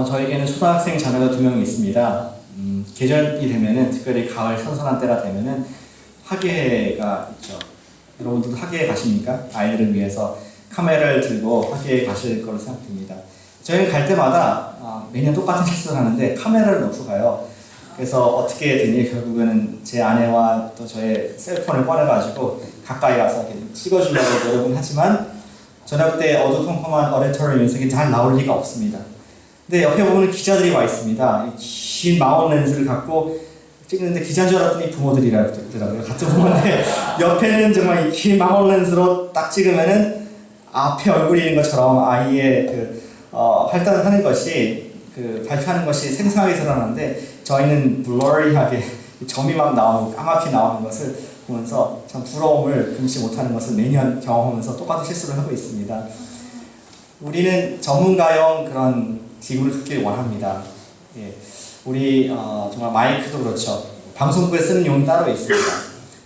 저에게는 초등학생 자녀가 2명이 있습니다. 계절이 되면은, 특별히 가을 선선한 때가 되면은 학예가 있죠. 여러분들도 학예에 가십니까? 아이들을 위해서 카메라를 들고 학예에 가실 거로 생각됩니다. 저희는 갈 때마다 매년 똑같은 실수를 하는데 카메라를 놓고 가요. 그래서 어떻게 되니 결국에는 제 아내와 또 저의 셀폰을 꺼내가지고 가까이 가서 이렇게 찍어주려고 노력은 하지만 저녁 때 어두컴컴한 어디토리움에서 잘 나올 리가 없습니다. 근데 옆에 보면 기자들이 와 있습니다. 긴 망원 렌즈를 갖고 찍는데 기자인 줄 알았더니 부모들이라더라고요. 같은 부모인데 옆에는 정말 긴 망원 렌즈로 딱 찍으면은 앞에 얼굴이 있는 것처럼 아이의 활동을 하는 것이 발표하는 것이 생생하게 드러나는데 저희는 블러리하게 점이 막 나오고 까맣게 나오는 것을 보면서 참 부러움을 금치 못하는 것을 매년 경험하면서 똑같은 실수를 하고 있습니다. 우리는 전문가용 그런 기구를 갖길 원합니다. 예. 우리 정말 마이크도 그렇죠. 방송국에 쓰는 용이 따로 있습니다.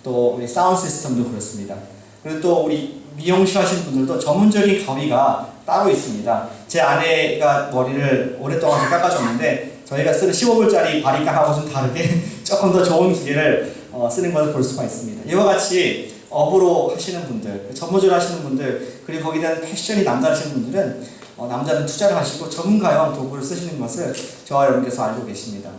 또 우리 사운드 시스템도 그렇습니다. 그리고 또 우리 미용실 하시는 분들도 전문적인 가위가 따로 있습니다. 제 아내가 머리를 오랫동안 깎아줬는데 저희가 쓰는 15불짜리 바리깡하고 좀 다르게 조금 더 좋은 기계를 쓰는 것을 볼 수가 있습니다. 이와 같이 업으로 하시는 분들, 전문적으로 하시는 분들, 그리고 거기에 대한 패션이 남다르신 분들은 남자는 투자를 하시고 전문가용 도구를 쓰시는 것을 저와 여러분께서 알고 계십니다.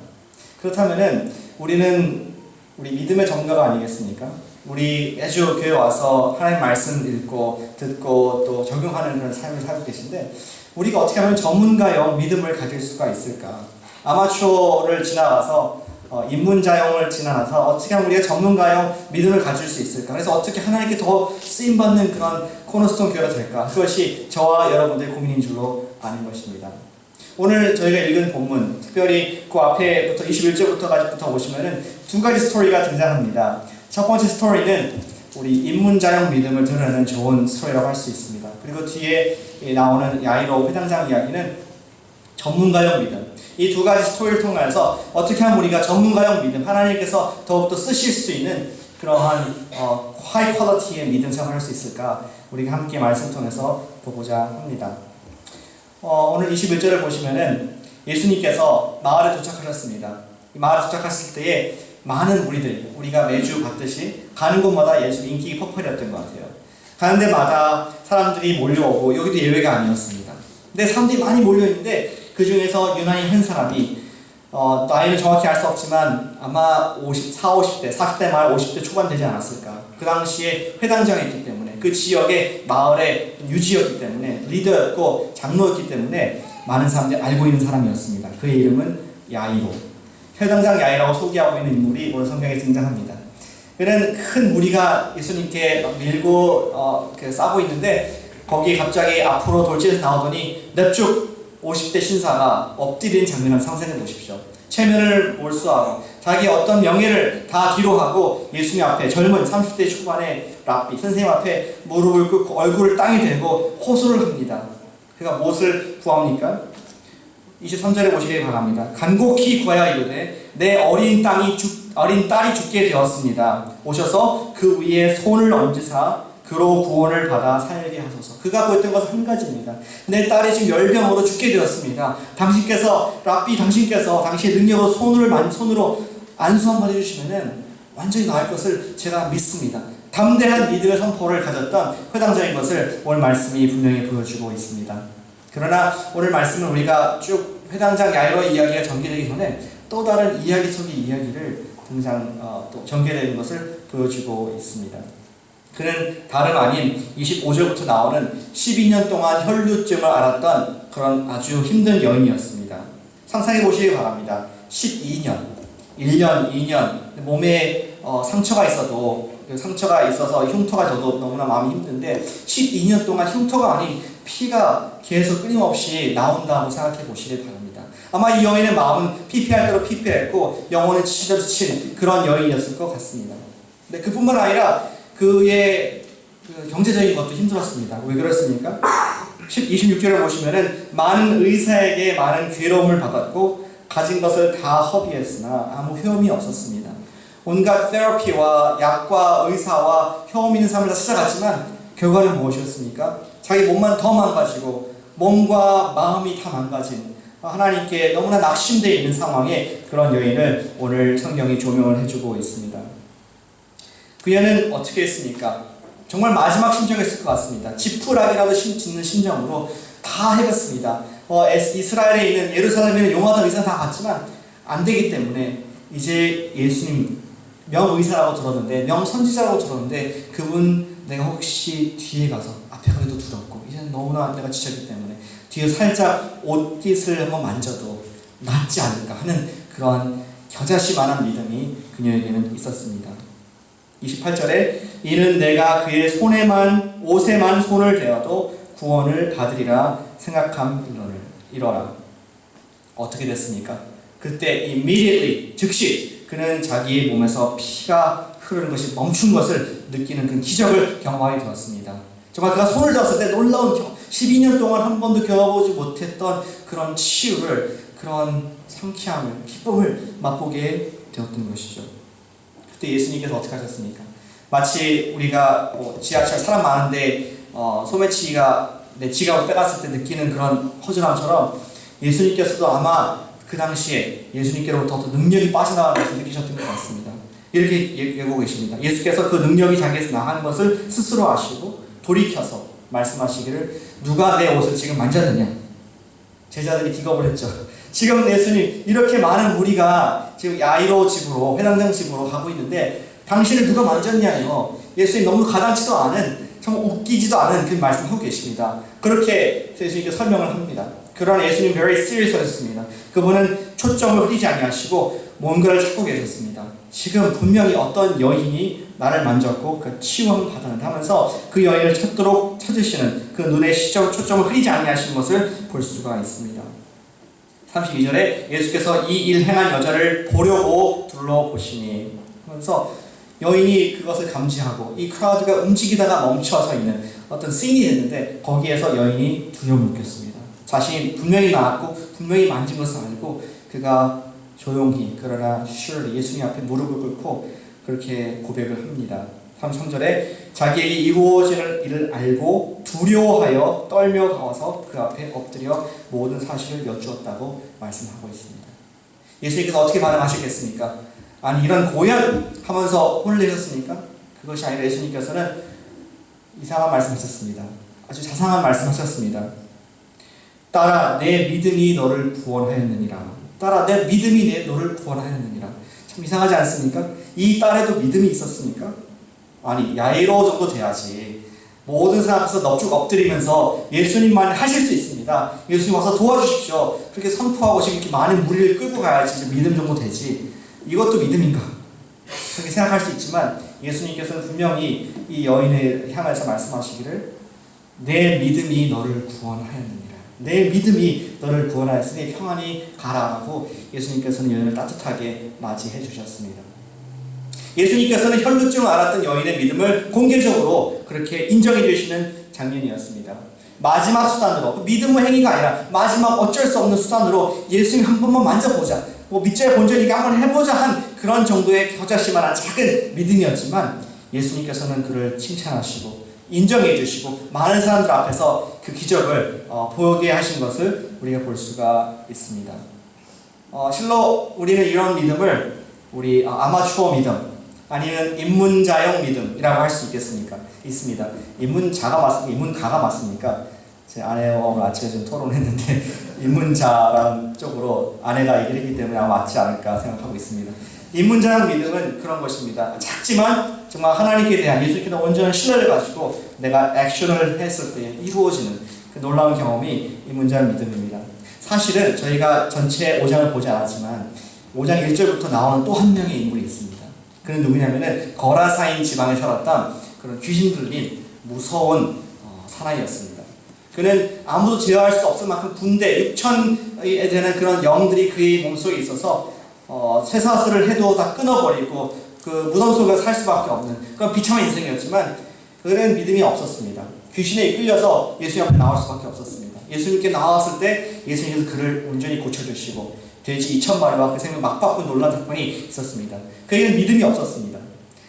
그렇다면은 우리는 우리 믿음의 전문가가 아니겠습니까? 우리 매주 교회 와서 하나님 말씀 읽고 듣고 또 적용하는 그런 삶을 살고 계신데 우리가 어떻게 하면 전문가용 믿음을 가질 수가 있을까? 아마추어를 지나가서 입문자용을 지나가서 어떻게 하면 우리가 전문가용 믿음을 가질 수 있을까? 그래서 어떻게 하나님께 더 쓰임받는 그런 코너스톤 교회가 될까? 그것이 저와 여러분들의 고민인 줄로 아는 것입니다. 오늘 저희가 읽은 본문, 특별히 그 앞에부터 21절부터까지부터 보시면은 2가지 스토리가 등장합니다. 첫 번째 스토리는 우리 입문자용 믿음을 드러내는 좋은 스토리라고 할 수 있습니다. 그리고 뒤에 나오는 야이로 회당장 이야기는 전문가용 믿음. 이 2가지 스토리를 통해서 어떻게 하면 우리가 전문가용 믿음, 하나님께서 더욱더 쓰실 수 있는 그러한 하이 퀄리티의 믿음 생활을 할 수 있을까? 우리가 함께 말씀을 통해서 보고자 합니다. 오늘 21절을 보시면은 예수님께서 마을에 도착하셨습니다. 이 마을에 도착하실 때에 많은 무리들이 우리가 매주 봤듯이 가는 곳마다 예수 인기 폭발이었던 것 같아요. 가는 데마다 사람들이 몰려오고 여기도 예외가 아니었습니다. 근데 사람들이 많이 몰려있는데 그 중에서 유난히 한 사람이 나이는 정확히 알 수 없지만 아마 50대, 40대 말 50대 초반 되지 않았을까. 그 당시에 회당장이었기 때문에 그 지역의 마을의 유지였기 때문에 리더였고 장로였기 때문에 많은 사람들이 알고 있는 사람이었습니다. 그의 이름은 야이로. 회당장 야이라고 소개하고 있는 인물이 오늘 성경에 등장합니다. 그는 큰 무리가 예수님께 밀고 싸고 있는데 거기에 갑자기 앞으로 돌진해서 나오더니 냅죽 50대 신사가 엎드린 장면을 상상해 보십시오. 체면을 몰수하고 자기 어떤 명예를 다 뒤로하고 예수님 앞에 젊은 30대 초반의 랍비 선생님 앞에 무릎을 꿇고 얼굴을 땅에 대고 호소를 합니다. 그가 무엇을 구합니까? 23절에 보시기 바랍니다. 간곡히 구하여 이르되 내 어린 딸이 죽게 되었습니다. 오셔서 그 위에 손을 얹으사 그로 구원을 받아 살게 하소서. 그가 구했던 것은 한 가지입니다. 내 딸이 지금 열병으로 죽게 되었습니다. 당신께서 당신의 능력으로 손으로 안수 한번 해주시면은 완전히 나을 것을 제가 믿습니다. 담대한 믿음의 선포를 가졌던 회당장인 것을 오늘 말씀이 분명히 보여주고 있습니다. 그러나 오늘 말씀은 우리가 쭉 회당장 야이로의 이야기가 전개되기 전에 또 다른 이야기 속의 이야기를 또 전개되는 것을 보여주고 있습니다. 그는 다름 아닌 25절부터 나오는 12년 동안 혈루증을 앓았던 그런 아주 힘든 여인이었습니다. 상상해 보시기 바랍니다. 12년, 1년, 2년 몸에 상처가 있어서 흉터가 져도 너무나 마음이 힘든데 12년 동안 흉터가 아닌 피가 계속 끊임없이 나온다고 생각해 보시기 바랍니다. 아마 이 여인의 마음은 피폐할 대로 피폐했고 영혼은 지쳐 지친 그런 여인이었을 것 같습니다. 근데 그뿐만 아니라 그의 경제적인 것도 힘들었습니다. 왜 그렇습니까? 26절에 보시면은 많은 의사에게 많은 괴로움을 받았고 가진 것을 다 허비했으나 아무 효험이 없었습니다. 온갖 테라피와 약과 의사와 효험 있는 삶을 다 찾아갔지만 결과는 무엇이었습니까? 자기 몸만 더 망가지고 몸과 마음이 다 망가진 하나님께 너무나 낙심되어 있는 상황에 그런 여인을 오늘 성경이 조명을 해주고 있습니다. 그 여인은 어떻게 했습니까? 정말 마지막 심정이었을 것 같습니다. 지푸라기라도 짓는 심정으로 다 해봤습니다. 이스라엘에 있는 예루살렘에 있는 용화당 의사 다 갔지만 안 되기 때문에 이제 예수님 명의사라고 들었는데, 명선지자라고 들었는데, 그분 내가 혹시 뒤에 가서 앞에 가기도 두렵고 이제는 너무나 내가 지쳤기 때문에 뒤에 살짝 옷깃을 한번 만져도 낫지 않을까 하는 그러한 겨자씨만한 믿음이 그녀에게는 있었습니다. 28절에 이는 내가 그의 옷에만 손을 대어도 구원을 받으리라 생각함이러라. 어떻게 됐습니까? 그때 immediately, 즉시 그는 자기의 몸에서 피가 흐르는 것이 멈춘 것을 느끼는 그 기적을 경험하게 되었습니다. 정말 그가 손을 대었을 때 놀라운 12년 동안 한 번도 겪어보지 못했던 그런 치유를, 그런 상쾌함을, 기쁨을 맛보게 되었던 것이죠. 그때 예수님께서 어떻게 하셨습니까? 마치 우리가 지하철 사람 많은데 소매치기가 내 지갑을 빼갔을 때 느끼는 그런 허전함처럼 예수님께서도 아마 그 당시에 예수님께로부터 어떤 능력이 빠져나가는 것을 느끼셨던 것 같습니다. 이렇게 얘기하고 계십니다. 예수께서 그 능력이 자기에서 나가는 것을 스스로 아시고 돌이켜서 말씀하시기를 누가 내 옷을 지금 만졌느냐? 제자들이 기겁을 했죠. 지금 예수님 이렇게 많은 무리가 지금 야이로 집으로, 회당장 집으로 가고 있는데 당신을 누가 만졌냐요? 예수님 너무 가당치도 않은, 정말 웃기지도 않은 그 말씀하고 계십니다. 그렇게 예수님께 설명을 합니다. 그러나 예수님 very serious 하셨습니다. 그분은 초점을 흐리지 아니하시고 뭔가를 찾고 계셨습니다. 지금 분명히 어떤 여인이 나를 만졌고 그 치유함을 받았는데 하면서 그 여인을 찾으시는 그 눈의 초점을 흐리지 아니하신 것을 볼 수가 있습니다. 32절에 예수께서 이 일 행한 여자를 보려고 둘러보시니 하면서 여인이 그것을 감지하고 이 크라우드가 움직이다가 멈춰서 있는 어떤 씬이 됐는데 거기에서 여인이 두려움을 느꼈습니다. 자신이 분명히 나았고 분명히 만진 것을 알고 그가 조용히 그러나 surely 예수님 앞에 무릎을 꿇고 그렇게 고백을 합니다. 33절에 자기에게 이루어질 일을 알고 두려워하여 떨며 가서 그 앞에 엎드려 모든 사실을 여쭈었다고 말씀하고 있습니다. 예수님께서 어떻게 반응하셨겠습니까? 아니 이런 고연 하면서 혼을 내셨습니까? 그것이 아니라 예수님께서는 이상한 말씀하셨습니다. 아주 자상한 말씀하셨습니다. 딸아 내 믿음이 너를 구원하였느니라. 딸아 내 믿음이 너를 구원하였느니라. 참 이상하지 않습니까? 이 딸에도 믿음이 있었습니까? 아니 야이로 정도 돼야지. 모든 사람 앞에서 넙죽 엎드리면서 예수님만 하실 수 있습니다. 예수님 와서 도와주십시오. 그렇게 선포하고 지금 이렇게 많은 무리를 끌고 가야지 믿음 정도 되지. 이것도 믿음인가? 그렇게 생각할 수 있지만 예수님께서는 분명히 이 여인을 향해서 말씀하시기를 내 믿음이 너를 구원하였느니라. 내 믿음이 너를 구원하였으니 평안히 가라라고 예수님께서는 여인을 따뜻하게 맞이해 주셨습니다. 예수님께서는 혈루증을 앓았던 여인의 믿음을 공개적으로 그렇게 인정해 주시는 장면이었습니다. 마지막 수단으로, 믿음의 행위가 아니라 마지막 어쩔 수 없는 수단으로 예수님 한 번만 만져보자, 밑자의 본전이니까 한번 해보자 한 그런 정도의 겨자씨만한 작은 믿음이었지만 예수님께서는 그를 칭찬하시고 인정해 주시고 많은 사람들 앞에서 그 기적을 보게 하신 것을 우리가 볼 수가 있습니다. 실로 우리는 이런 믿음을 우리 아마추어 믿음 아니면 입문자형 믿음이라고 할 수 있겠습니까? 있습니다. 입문자가 맞습니까? 입문가가 맞습니까? 제 아내와 오늘 아침에 좀 토론했는데 입문자라는 쪽으로 아내가 얘기를 했기 때문에 아마 맞지 않을까 생각하고 있습니다. 입문자형 믿음은 그런 것입니다. 작지만 정말 하나님께 대한 예수님께 대한 온전한 신뢰를 가지고 내가 액션을 했을 때 이루어지는 그 놀라운 경험이 입문자형 믿음입니다. 사실은 저희가 전체 5장을 보지 않았지만 5장 1절부터 나오는 또 한 명의 인물이 있습니다. 그는 누구냐면은 거라사인 지방에 살았던 그런 귀신 들린 무서운 사나이였습니다. 그는 아무도 제어할 수 없을 만큼 군대 6천에 되는 그런 영들이 그의 몸속에 있어서 쇠사슬을 해도 다 끊어버리고 그 무덤 속에 살 수밖에 없는 그런 비참한 인생이었지만 그는 믿음이 없었습니다. 귀신에 이끌려서 예수님 앞에 나올 수밖에 없었습니다. 예수님께 나왔을 때 예수님께서 그를 온전히 고쳐주시고 돼지 2,000마리와 그 생명 막 바꾼 놀라운 사건이 있었습니다. 그에게는 믿음이 없었습니다.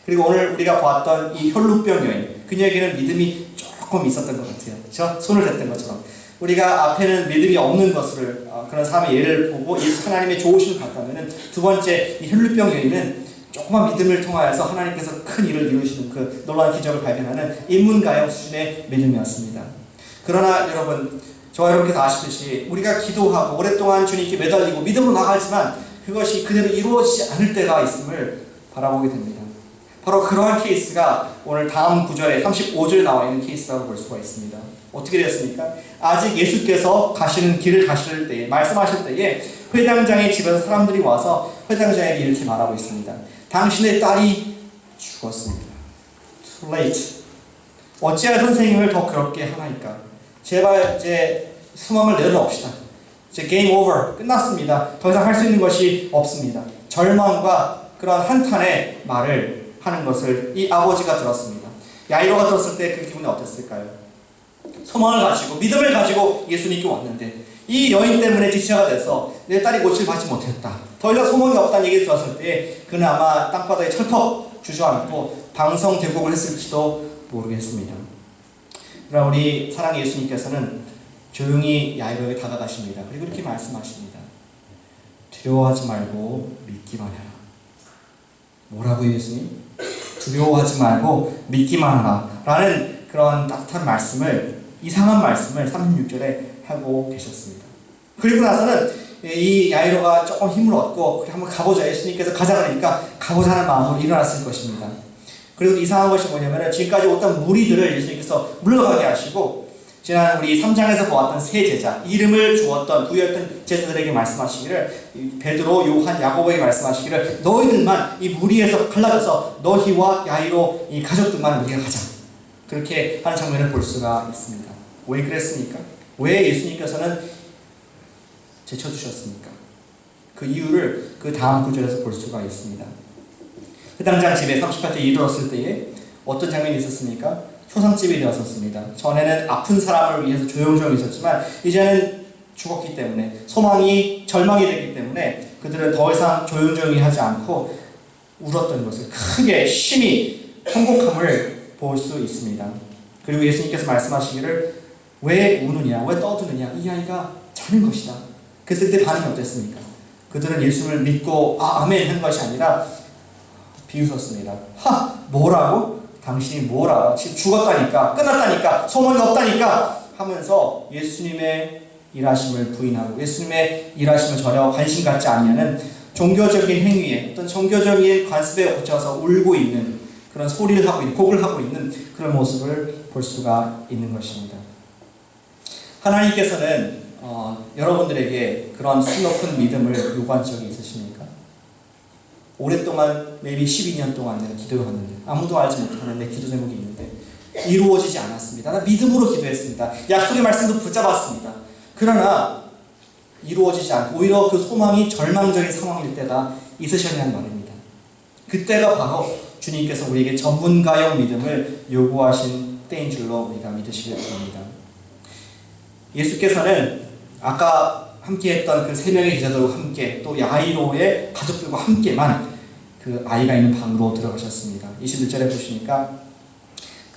그리고 오늘 우리가 보았던 이 혈루병 여인, 그녀에게는 믿음이 조금 있었던 것 같아요. 그렇죠? 손을 댔던 것처럼. 우리가 앞에는 믿음이 없는 것을 그런 사람의 예를 보고 예수 하나님의 좋으심을 봤다면은 두 번째 이 혈루병 여인은 조그만 믿음을 통하여서 하나님께서 큰 일을 이루시는 그 놀라운 기적을 발견하는 인문가형 수준의 믿음이었습니다. 그러나 여러분, 저와 여러분께서 아시듯이 우리가 기도하고 오랫동안 주님께 매달리고 믿음으로 나가지만 그것이 그대로 이루어지지 않을 때가 있음을 바라보게 됩니다. 바로 그러한 케이스가 오늘 다음 구절에 35절에 나와 있는 케이스라고 볼 수가 있습니다. 어떻게 되었습니까? 아직 예수께서 가시는 길을 가실 때에, 말씀하실 때에 회당장의 집에서 사람들이 와서 회당장에게 이렇게 말하고 있습니다. 당신의 딸이 죽었습니다. Too late. 어찌할 선생님을 더 괴롭게 하나이까? 제발 이제 소망을 내려놓읍시다. 이제 게임 오버, 끝났습니다. 더 이상 할 수 있는 것이 없습니다. 절망과 그런 한탄의 말을 하는 것을 이 아버지가 들었습니다. 야이로가 들었을 때 그 기분이 어땠을까요? 소망을 가지고 믿음을 가지고 예수님께 왔는데 이 여인 때문에 지체가 돼서 내 딸이 고치를 받지 못했다. 더 이상 소망이 없다는 얘기를 들었을 때 그는 아마 땅바닥에 철컥 주저앉고 방성대곡을 했을지도 모르겠습니다. 그러나 우리 사랑의 예수님께서는 조용히 야이로에게 다가가십니다. 그리고 이렇게 말씀하십니다. 두려워하지 말고 믿기만 해라. 뭐라고요, 예수님? 두려워하지 말고 믿기만 하라 라는 그런 따뜻한 말씀을, 이상한 말씀을 36절에 하고 계셨습니다. 그리고 나서는 이 야이로가 조금 힘을 얻고 그래 한번 가보자, 예수님께서 가자 그러니까 가보자는 마음으로 일어났을 것입니다. 그리고 이상한 것이 뭐냐면 지금까지 어떤 무리들을 예수님께서 물러가게 하시고 지난 우리 3장에서 보았던 세 제자, 이름을 주었던 부여했던 제자들에게 말씀하시기를, 베드로, 요한, 야고보에게 말씀하시기를 너희들만 이 무리에서 갈라져서 너희와 야이로 이 가족들만 우리가 가자. 그렇게 하는 장면을 볼 수가 있습니다. 왜 그랬습니까? 왜 예수님께서는 제쳐주셨습니까? 그 이유를 그 다음 구절에서 볼 수가 있습니다. 회당장 집에 38째 이르렀을 때에 어떤 장면이 있었습니까? 초상집이 되었었습니다. 전에는 아픈 사람을 위해서 조용조용 있었지만 이제는 죽었기 때문에, 소망이 절망이 됐기 때문에 그들은 더 이상 조용조용히 하지 않고 울었던 것을, 크게 심히 통곡함을 볼 수 있습니다. 그리고 예수님께서 말씀하시기를 왜 우느냐, 왜 떠드느냐, 이 아이가 자는 것이다. 그때 반응이 어땠습니까? 그들은 예수를 믿고 아멘 한 것이 아니라 비웃었습니다. 뭐라고? 당신이 뭘 알아? 지금 죽었다니까, 끝났다니까, 소망이 없다니까 하면서 예수님의 일하심을 부인하고 예수님의 일하심을 전혀 관심 갖지 않냐는 종교적인 행위에, 어떤 종교적인 관습에 꽂혀서 울고 있는 그런 소리를 하고 있는, 곡을 하고 있는 그런 모습을 볼 수가 있는 것입니다. 하나님께서는 여러분들에게 그런 수높은 믿음을 요구한 적이 있으십니까? 오랫동안, maybe 12년 동안 내가 기도해왔는데 아무도 알지 못하는 내 기도 제목이 있는데 이루어지지 않았습니다. 나 믿음으로 기도했습니다. 약속의 말씀도 붙잡았습니다. 그러나 이루어지지 않고 오히려 그 소망이 절망적인 상황일 때가 있으셨냐는 말입니다. 그때가 바로 주님께서 우리에게 전문가형 믿음을 요구하신 때인 줄로 우리가 믿으시길 바랍니다. 예수께서는 아까 함께했던 그 세 명의 제자들과 함께 또 야이로의 가족들과 함께만 그 아이가 있는 방으로 들어가셨습니다. 21절에 보시니까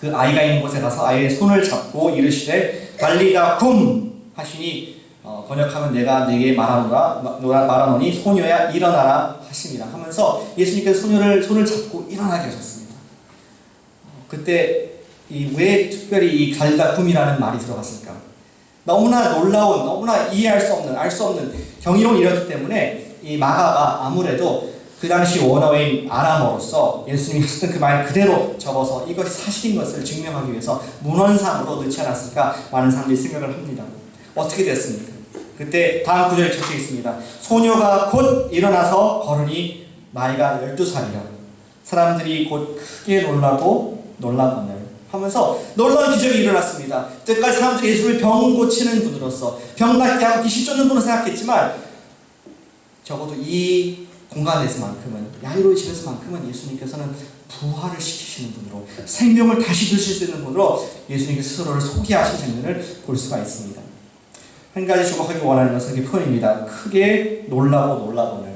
그 아이가 있는 곳에 가서 아이의 손을 잡고 이르시되 달리다 쿰 하시니 번역하면 내가 네게 말하노니 소녀야 일어나라 하십니다 하면서 예수님께서 손을 잡고 일어나게 하셨습니다. 그때 왜 특별히 이 달리다 쿰이라는 말이 들어갔을까? 너무나 놀라운, 너무나 이해할 수 없는, 알 수 없는 경이로운 일이었기 때문에 이 마가가 아무래도 그 당시 원어인 아람어로서 예수님이 하셨던 그 말 그대로 적어서 이것이 사실인 것을 증명하기 위해서 문헌상으로 넣지 않았을까 많은 사람들이 생각을 합니다. 어떻게 됐습니까? 그때 다음 구절에 적혀 있습니다. 소녀가 곧 일어나서 걸으니 나이가 12살이라 사람들이 곧 크게 놀라거늘 하면서 놀라운 기적이 일어났습니다. 때까지 사람들이 예수를 병 고치는 분으로서, 병 낫게 하고 귀신 쫓는 분으로 생각했지만 적어도 이 공간에서만큼은, 야이로의 집에서만큼은 예수님께서는 부활을 시키시는 분으로, 생명을 다시 주실 수 있는 분으로 예수님께서 스스로를 소개하신 장면을 볼 수가 있습니다. 한 가지 주목하기 원하는 것은 이 표현입니다. 크게 놀라거늘.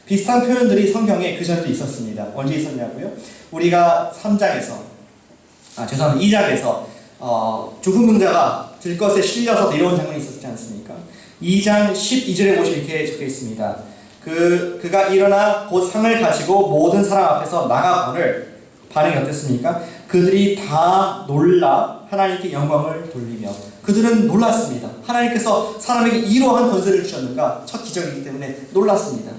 비슷한 표현들이 성경에 그 전에도 있었습니다. 언제 있었냐고요? 우리가 2장에서 죽은 병자가 들것에 실려서 내려온 장면이 있었지 않습니까? 2장 12절에 보시면 이렇게 적혀 있습니다. 그가 일어나 곧 상을 가지고 모든 사람 앞에서 나가거늘 반응이 어땠습니까? 그들이 다 놀라 하나님께 영광을 돌리며 그들은 놀랐습니다. 하나님께서 사람에게 이러한 권세를 주셨는가? 첫 기적이기 때문에 놀랐습니다.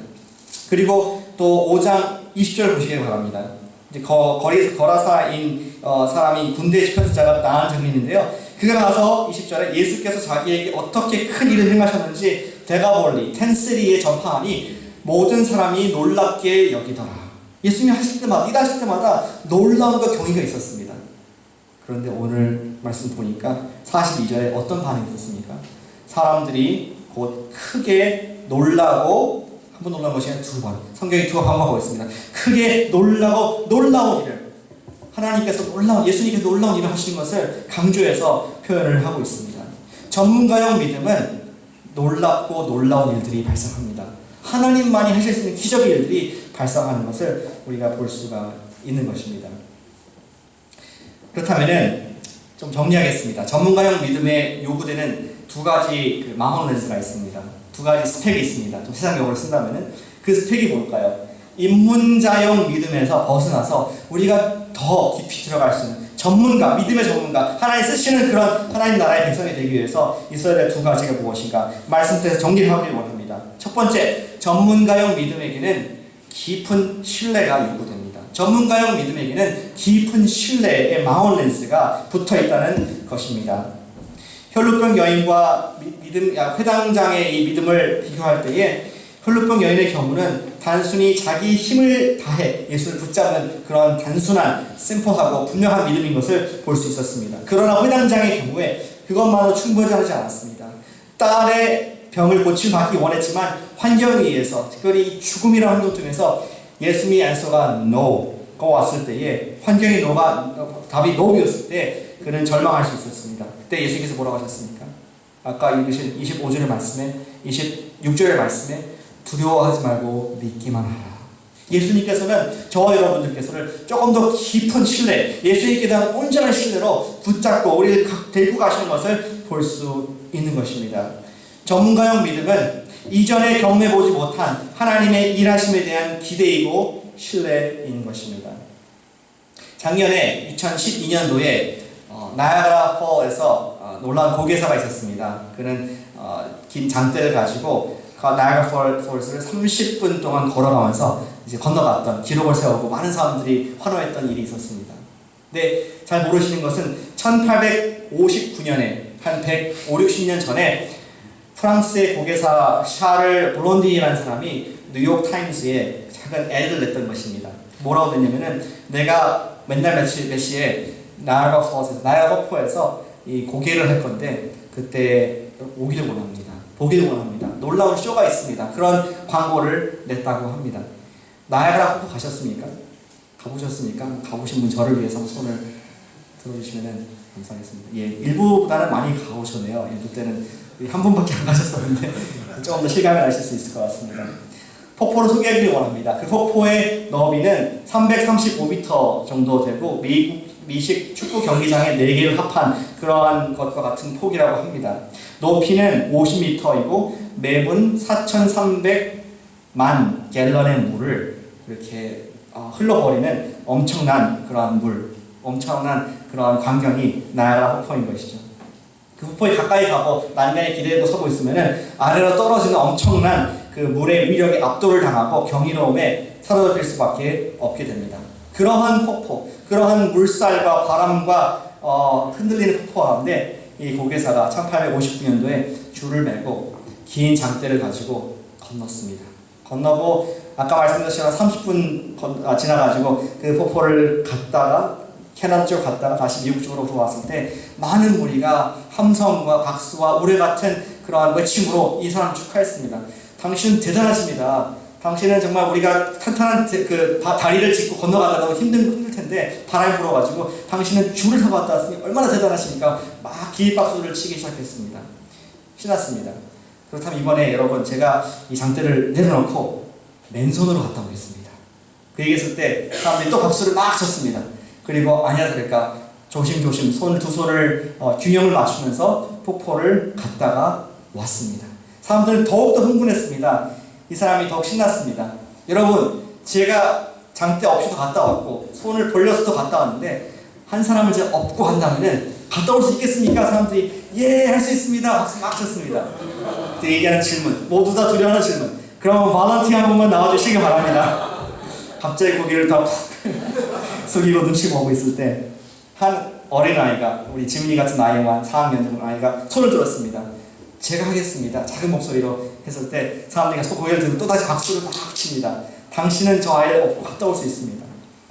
그리고 또 5장 20절 보시기 바랍니다. 이제 거리에서 거라사인 사람이 군대에 집혔던 자가 나은 장면인데요. 그가 가서 20절에 예수께서 자기에게 어떻게 큰 일을 행하셨는지 데가볼리, 텐스리에 전파하니 모든 사람이 놀랍게 여기더라. 예수님이 하실 때마다, 일하실 때마다 놀라움과 경이가 있었습니다. 그런데 오늘 말씀 보니까 42절에 어떤 반응이 있었습니까? 사람들이 곧 크게 놀라고, 한 번 놀란 것이 아니라 두 번, 성경이 두 번 반복하고 있습니다. 크게 놀라고 놀라운 일을, 하나님께서 예수님께서 놀라운 일을 하시는 것을 강조해서 표현을 하고 있습니다. 전문가용 믿음은 놀랍고 놀라운 일들이 발생합니다. 하나님만이 하실 수 있는 기적의 일들이 발생하는 것을 우리가 볼 수가 있는 것입니다. 그렇다면은 좀 정리하겠습니다. 전문가용 믿음에 요구되는 두 가지 망원 렌즈가 있습니다. 두 가지 스펙이 있습니다. 좀 세상 용어를 쓴다면은 그 스펙이 뭘까요? 입문자용 믿음에서 벗어나서 우리가 더 깊이 들어갈 수 있는 전문가, 믿음의 전문가, 하나님 쓰시는 그런 하나님 나라의 백성이 되기 위해서 있어야 될 두 가지가 무엇인가 말씀드려서 정리를 하길 원합니다. 첫 번째, 전문가용 믿음에게는 깊은 신뢰가 요구됩니다. 전문가용 믿음에게는 깊은 신뢰의 망원 렌스가 붙어 있다는 것입니다. 혈루병 여인과 회당장의 이 믿음을 비교할 때에 혈루병 여인의 경우는 단순히 자기 힘을 다해 예수를 붙잡는 그런 단순한 심플하고 분명한 믿음인 것을 볼 수 있었습니다. 그러나 회당장의 경우에 그것만으로 충분하지 않았습니다. 딸의 병을 고침받기 원했지만 환경에 의해서, 특별히 죽음이라는 행동 중에서 예수님의 안서가 NO가 왔을 때에, 환경의 답이 NO였을 때 그는 절망할 수 있었습니다. 그때 예수님께서 뭐라고 하셨습니까? 아까 읽으신 25절의 말씀에, 26절의 말씀에 두려워하지 말고 믿기만 하라. 예수님께서는 저와 여러분들께서는 조금 더 깊은 신뢰, 예수님께 대한 온전한 신뢰로 붙잡고 우리를 데리고 가시는 것을 볼 수 있는 것입니다. 전문가용 믿음은 이전에 경험해보지 못한 하나님의 일하심에 대한 기대이고 신뢰인 것입니다. 작년에 2012년도에 나야가라 폴에서 놀라운 고개사가 있었습니다. 그는 긴 장대를 가지고 나야가라 폴스를 30분 동안 걸어가면서 이제 건너갔던, 기록을 세우고 많은 사람들이 환호했던 일이 있었습니다. 근데 잘 모르시는 것은 1859년에 한 150, 60년 전에 프랑스의 고개사 샤를 블론디라는 사람이 뉴욕 타임스에 작은 애를 냈던 것입니다. 뭐라고 됐냐면은 내가 맨날 몇 시에 나야가라 폭포에서 이 고개를 할 건데 그때 오기를 원합니다. 보기를 원합니다. 놀라운 쇼가 있습니다. 그런 광고를 냈다고 합니다. 나야가라 폭포 가셨습니까? 가보셨습니까? 가보신 분 저를 위해서 손을 들어주시면 감사하겠습니다. 예, 일부보다는 많이 가보셨네요. 일부 때는 한 분밖에 안 가셨었는데 조금 더 실감을 하실 수 있을 것 같습니다. 폭포를 소개하기를 원합니다. 그 폭포의 너비는 335m 정도 되고 미식 축구 경기장의 4개를 합한 그러한 것과 같은 폭이라고 합니다. 높이는 50m이고 매분 4,300만 갤런의 물을 이렇게 흘러버리는 엄청난 그러한 엄청난 그러한 광경이 나야가라 폭포인 것이죠. 그 폭포에 가까이 가고 난간에 기대고 서고 있으면은 아래로 떨어지는 엄청난 그 물의 위력에 압도를 당하고 경이로움에 사로잡힐 수밖에 없게 됩니다. 그러한 폭포, 그러한 물살과 바람과 흔들리는 폭포 가운데 이 고개사가 1859년도에 줄을 메고 긴 장대를 가지고 건넜습니다. 건너고 아까 말씀드린 30분 지나가지고 그 폭포를 갔다가 캐나다 쪽 갔다가 다시 미국 쪽으로 돌아왔을 때 많은 무리가 함성과 박수와 우레 같은 그러한 외침으로 이 사람 축하했습니다. 당신은 대단하십니다. 당신은 정말 우리가 탄탄한 그 다리를 짚고 건너가다가 힘들 텐데 바람이 불어가지고 당신은 줄을 타고 왔다 왔으니 얼마나 대단하십니까? 막 기립박수를 치기 시작했습니다. 신났습니다. 그렇다면 이번에 여러분 제가 이 장대를 내려놓고 맨손으로 갔다 오겠습니다. 그 얘기했을 때 사람들이 또 박수를 막 쳤습니다. 그리고 아니야 다를까 조심조심 두 손을 균형을 맞추면서 폭포를 갔다가 왔습니다. 사람들은 더욱더 흥분했습니다. 이 사람이 더욱 신났습니다. 여러분, 제가 장대 없이도 갔다 왔고 손을 벌려서도 갔다 왔는데 한 사람을 제가 업고 간다면은 갔다 올 수 있겠습니까? 사람들이 예, 할 수 있습니다. 박수 막 쳤습니다. 그때 얘기하는 질문, 모두 다 두려워하는 질문. 그럼 발런티어 한 번만 나와주시기 바랍니다. 갑자기 고개를 다 숙이고 눈치 보고 있을 때 한 어린아이가, 우리 지민이 같은 나이만 4학년 정도 아이가 손을 들었습니다. 제가 하겠습니다. 작은 목소리로 했을 때 사람들이 고개를 들고 또다시 박수를 막 칩니다. 당신은 저 아이를 업고 갔다 올 수 있습니다.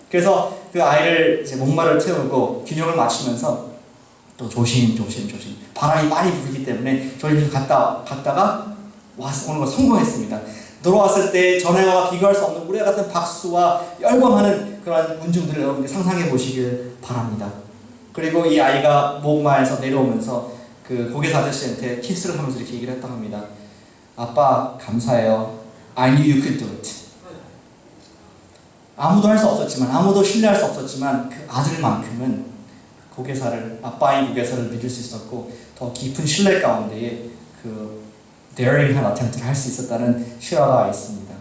그래서 그 아이를 이제 목마를 태우고 균형을 맞추면서 또 조심 바람이 많이 불기 때문에 조심 갔다가 오는 걸 성공했습니다. 돌아왔을 때 전에와 비교할 수 없는 우리와 같은 박수와 열광하는 그런 문중들을 여러분들 상상해 보시길 바랍니다. 그리고 이 아이가 목마에서 내려오면서 그 고개사 아저씨한테 키스를 하면서 이렇게 얘기를 했다고 합니다. 아빠 감사해요. I knew you could do it. 아무도 할 수 없었지만, 아무도 신뢰할 수 없었지만 그 아들만큼은 고개사를, 아빠인 고개사를 믿을 수 있었고 더 깊은 신뢰 가운데에 그 daring한 어템트를 할 수 있었다는 실화가 있습니다.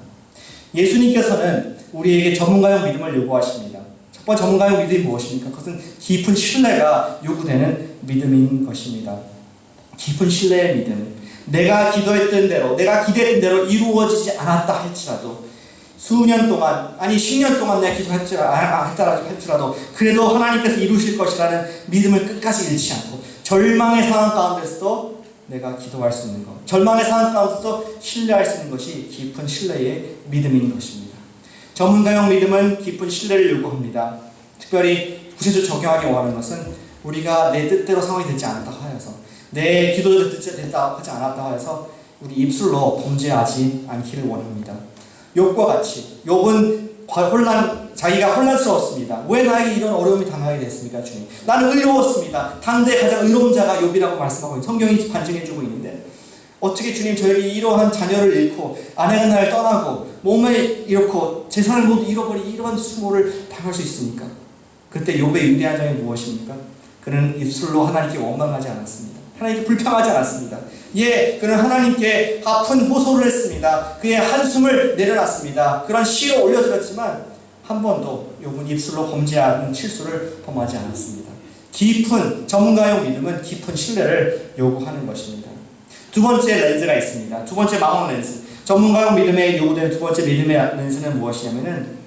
예수님께서는 우리에게 전문가형 믿음을 요구하십니다. 첫 번째 전문가형 믿음이 무엇입니까? 그것은 깊은 신뢰가 요구되는 믿음인 것입니다. 깊은 신뢰의 믿음. 내가 기도했던 대로, 내가 기대했던 대로 이루어지지 않았다 할지라도, 수년 동안, 아니 10년 동안 내가 기도했더라도 그래도 하나님께서 이루실 것이라는 믿음을 끝까지 잃지 않고 절망의 상황 가운데서도 내가 기도할 수 있는 것, 절망의 상황 가운데서도 신뢰할 수 있는 것이 깊은 신뢰의 믿음인 것입니다. 전문가형 믿음은 깊은 신뢰를 요구합니다. 특별히 구체적으로 적용하기 원하는 것은 우리가 내 뜻대로 상황이 되지 않았다 하여서, 내 기도대로 됐다 하지 않았다 하여서 우리 입술로 범죄하지 않기를 원합니다. 욥과 같이, 욥은 자기가 혼란스러웠습니다. 왜 나에게 이런 어려움이 당하게 됐습니까, 주님? 나는 의로웠습니다. 당대 가장 의로운 자가 욥이라고 말씀하고 성경이 반증해주고 있는데 어떻게 주님 저에게 이러한 자녀를 잃고 아내가 나를 떠나고 몸을 잃고 재산을 모두 잃어버린 이러한 수모를 당할 수 있습니까? 그때 욥의 위대한 점이 무엇입니까? 그는 입술로 하나님께 원망하지 않았습니다. 하나님께 불평하지 않았습니다. 예, 그는 하나님께 아픈 호소를 했습니다. 그의 한숨을 내려놨습니다. 그런 시를 올려드렸지만 한 번도 욥은 입술로 범죄하는 실수를 범하지 않았습니다. 깊은 전문가용 믿음은 깊은 신뢰를 요구하는 것입니다. 두 번째 렌즈가 있습니다. 두 번째 망원 렌즈. 전문가용 믿음에 요구되는 두 번째 믿음의 렌즈는 무엇이냐면은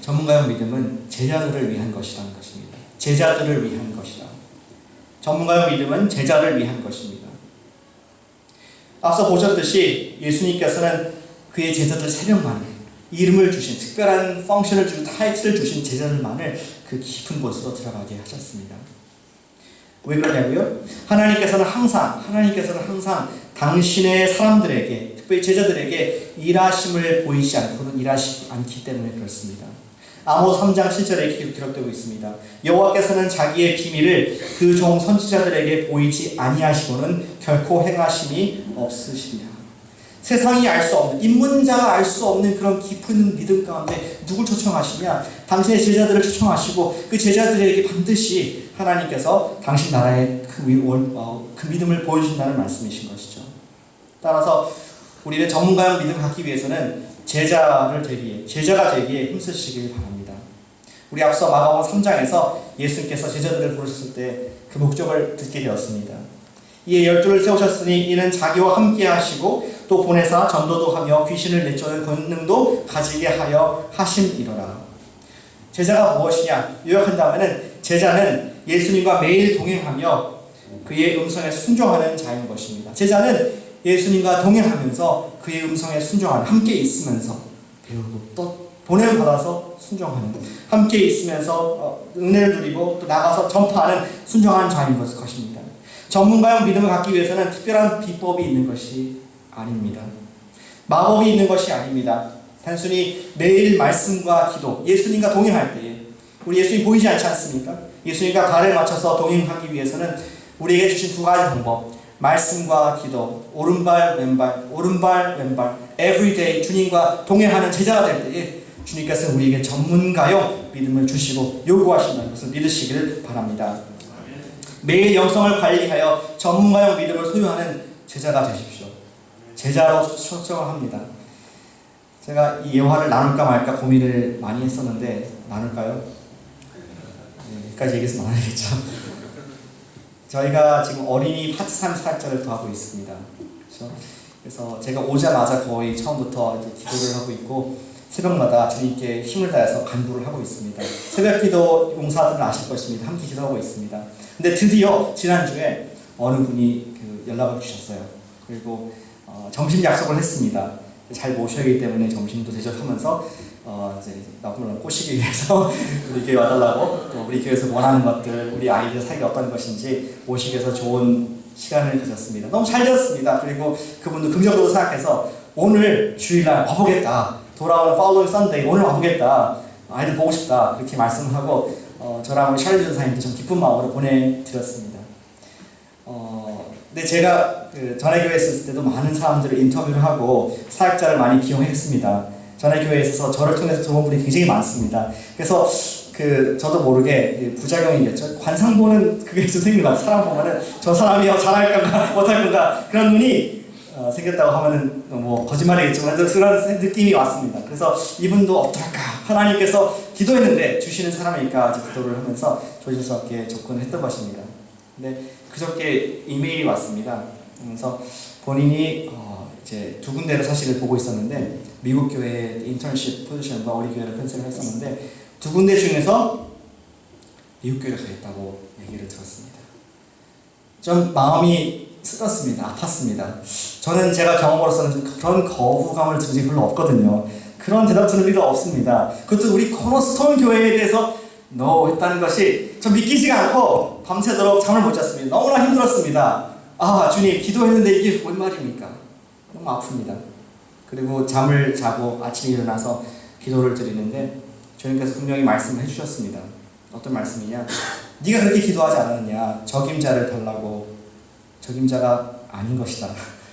전문가용 믿음은 제자들을 위한 것이라는 것입니다. 제자들을 위한 것이다. 전문가용 믿음은 제자를 위한 것입니다. 앞서 보셨듯이 예수님께서는 그의 제자들 3명만을 이름을 주신, 특별한 펑션을 주신, 타이틀을 주신 제자들만을 그 깊은 곳으로 들어가게 하셨습니다. 왜 그러냐고요? 하나님께서는 항상 당신의 사람들에게, 특별히 제자들에게 일하심을 보이지 않고는 일하시지 않기 때문에 그렇습니다. 아모스 3장 7절에 이렇게 기록되고 있습니다. 여호와께서는 자기의 비밀을 그 종 선지자들에게 보이지 아니하시고는 결코 행하심이 없으시리라. 세상이 알 수 없는, 입문자가 알 수 없는 그런 깊은 믿음 가운데 누굴 초청하시냐? 당신의 제자들을 초청하시고 그 제자들에게 반드시 하나님께서 당신 나라의 그 믿음을 보여주신다는 말씀이신 것이죠. 따라서 우리는 전문가형 믿음을 갖기 위해서는 제자가 되기에 힘쓰시길 바랍니다. 우리 앞서 마가복음 3장에서 예수님께서 제자들을 부르셨을 때 그 목적을 듣게 되었습니다. 이에 12를 세우셨으니 이는 자기와 함께 하시고 또 보내사 전도도 하며 귀신을 내쫓는 권능도 가지게 하여 하심이로라. 제자가 무엇이냐? 요약한다면 제자는 예수님과 매일 동행하며 그의 음성에 순종하는 자인 것입니다. 제자는 예수님과 동행하면서 그의 음성에 순종하는, 함께 있으면서 배우고 또 보냄 받아서 순종하는, 함께 있으면서 은혜를 누리고 또 나가서 전파하는 순종하는 자인 것입니다. 전문가형 믿음을 갖기 위해서는 특별한 비법이 있는 것이 아닙니다. 마법이 있는 것이 아닙니다. 단순히 매일 말씀과 기도, 예수님과 동행할 때에 우리 예수님 보이지 않지 않습니까? 예수님과 발을 맞춰서 동행하기 위해서는 우리에게 주신 두 가지 방법, 말씀과 기도, 오른발 왼발 everyday 주님과 동행하는 제자가 될 때에 주님께서는 우리에게 전문가용 믿음을 주시고 요구하신다는 것을 믿으시기를 바랍니다. 매일 영성을 관리하여 전문가형 믿음을 소유하는 제자가 되십시오. 제자로 초청을 합니다. 제가 이 예화를 나눌까 말까 고민을 많이 했었는데 나눌까요? 네, 여기까지 얘기해서 나눠야겠죠. 저희가 지금 어린이 파트 3 사역자를 더 하고 있습니다. 그렇죠? 그래서 제가 오자마자 거의 처음부터 이제 기도를 하고 있고 새벽마다 주님께 힘을 다해서 간구를 하고 있습니다. 새벽기도 용사들은 아실 것입니다. 함께 기도하고 있습니다. 근데 드디어 지난주에 어느 분이 연락을 주셨어요. 그리고 점심 약속을 했습니다. 잘 모셔야 하기 때문에 점심도 대접하면서 이제 물론 꼬시기 위해서 우리 교회 와달라고 또 우리 교회에서 원하는 것들 우리 아이들 사이가 어떤 것인지 모시기 위해서 좋은 시간을 가졌습니다. 너무 잘 되었습니다. 그리고 그분도 긍정적으로 생각해서 오늘 주일날 와보겠다. 돌아오는 following Sunday 오늘 와보겠다. 아이들 보고 싶다. 이렇게 말씀하고 저랑 우리 샬리 전사님도 좀 기쁜 마음으로 보내드렸습니다. 근데 제가 전에 교회에 있을 때도 많은 사람들을 인터뷰를 하고 사역자를 많이 기용했습니다. 전에 교회에 있어서 저를 통해서 들어온 분이 굉장히 많습니다. 그래서 저도 모르게 부작용이겠죠. 관상 보는 그게 좀 생긴 것 같아요. 사람 보면은 저 사람이 잘할 건가 못할 건가 그런 눈이 생겼다고 하면은 뭐 거짓말이겠지만 그런 느낌이 왔습니다. 그래서 이분도 어떨까 하나님께서 기도했는데 주시는 사람이니까 기도를 하면서 조심스럽게 접근을 했던 것입니다. 근데 그저께 이메일이 왔습니다. 그래서 본인이 이제 두 군데를 사실을 보고 있었는데 미국 교회 인턴십 포지션과 우리 교회를 컨셉을 했었는데 두 군데 중에서 미국 교회를 가겠다고 얘기를 들었습니다. 좀 마음이 쓰렸습니다. 아팠습니다. 저는 제가 경험으로서는 그런 거부감을 든 적이 별로 없거든요. 그런 대답 들을 리가 없습니다. 그것도 우리 코너스톤 교회에 대해서 no 했다는 것이 좀 믿기지가 않고 밤새도록 잠을 못 잤습니다. 너무나 힘들었습니다. 아 주님 기도했는데 이게 뭔 말입니까? 너무 아픕니다. 그리고 잠을 자고 아침에 일어나서 기도를 드리는데 주님께서 분명히 말씀을 해주셨습니다. 어떤 말씀이냐? 네가 그렇게 기도하지 않았느냐? 적임자를 달라고. 적임자가 아닌 것이다.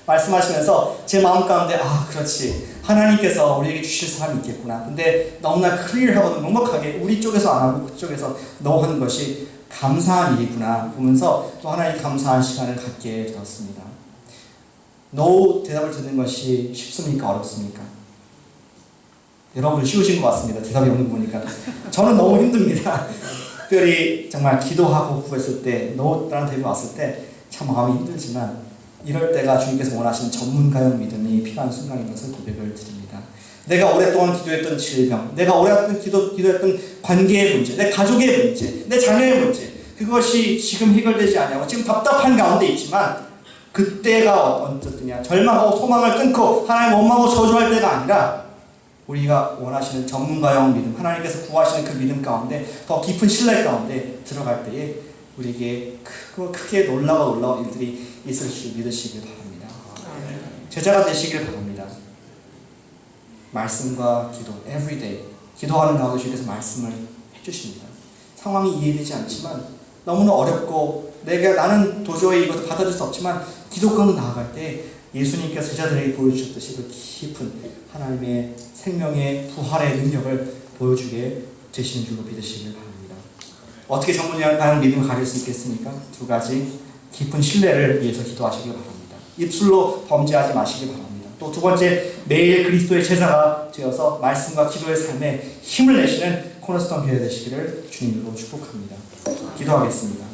말씀하시면서 제 마음 가운데 그렇지. 하나님께서 우리에게 주실 사람이 있겠구나. 근데 너무나 클리어하고 넉넉하게 우리 쪽에서 안 하고 그쪽에서 너 하는 것이 감사한 일이구나 보면서 또 하나님 감사한 시간을 갖게 되었습니다. no 대답을 듣는 것이 쉽습니까? 어렵습니까? 여러분 쉬우신 것 같습니다. 대답이 없는 거 보니까. 저는 너무 힘듭니다. 특별히 정말 기도하고 구했을 때 no라는 대답이 왔을 때 참 마음이 힘들지만 이럴 때가 주님께서 원하시는 전문가형 믿음이 필요한 순간인 것을 고백을 드립니다. 내가 오랫동안 기도했던 질병, 내가 오랫동안 기도했던 관계의 문제, 내 가족의 문제, 내 자녀의 문제 그것이 지금 해결되지 않냐고 지금 답답한 가운데 있지만 그때가 어떻느냐 절망하고 소망을 끊고 하나님 원망하고 저주할 때가 아니라 우리가 원하시는 전문가형 믿음 하나님께서 구하시는 그 믿음 가운데 더 깊은 신뢰 가운데 들어갈 때에 우리에게 크게 놀라운 일들이 있을 줄 믿으시길 바랍니다. 제자가 되시길 바랍니다. 말씀과 기도, everyday 기도하는 가운데 주님께서 말씀을 해주십니다. 상황이 이해되지 않지만 너무나 어렵고 나는 도저히 이것을 받아들일 수 없지만 기도권으로 나아갈 때 예수님께서 제자들에게 보여주셨듯이 그 깊은 하나님의 생명의 부활의 능력을 보여주게 되시는 줄로 믿으시길 바랍니다. 어떻게 전문가형 믿음을 가질 수 있겠습니까? 두 가지 깊은 신뢰를 위해서 기도하시길 바랍니다. 입술로 범죄하지 마시길 바랍니다. 또 두 번째 매일 그리스도의 제자가 되어서 말씀과 기도의 삶에 힘을 내시는 코너스톤 교회 되시기를 주님으로 축복합니다. 기도하겠습니다.